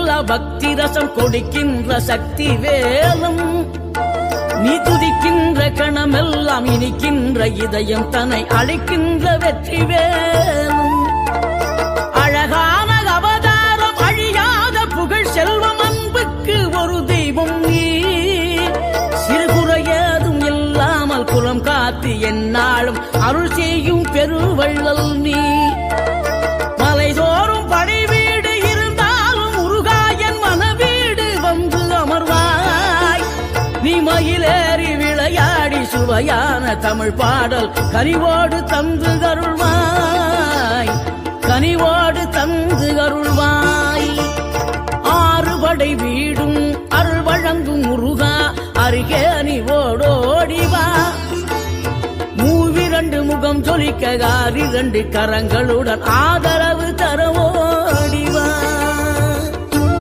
அளவில்லா பக்தி ரசம் கொடுக்கின்ற சக்தி வேலும் நீ துதிக்கின்ற கணமெல்லாம் இனிக்கின்ற இதயம் தன்னை அழைக்கின்ற வெற்றி வேலும் அழகான அவதாரம் அழியாத புகழ் செல்வம் அன்புக்கு ஒரு தெய்வம் நீ சிறுகுறையதும் இல்லாமல் குலம் காத்து எந்நாளும் அருள் செய்யும் பெருவள்ளல் நீ மலைதோறும் படை வீடு இருந்தாலும் முருகாயன் மனவீடு வந்து அமர்வாய் நீ மயிலேறி விளையாடி சுவையான தமிழ் பாடல் கனிவோடு தந்து அருள்வாய் கனிவோடு தந்து அருள்வாய் ஆறுபடை வீடும் அருள் வழங்கும் முருகா அருகே அணிவோடோடிவா மூவிரண்டு முகம் ஜொலிக்க 6 கரங்களுடன் ஆதர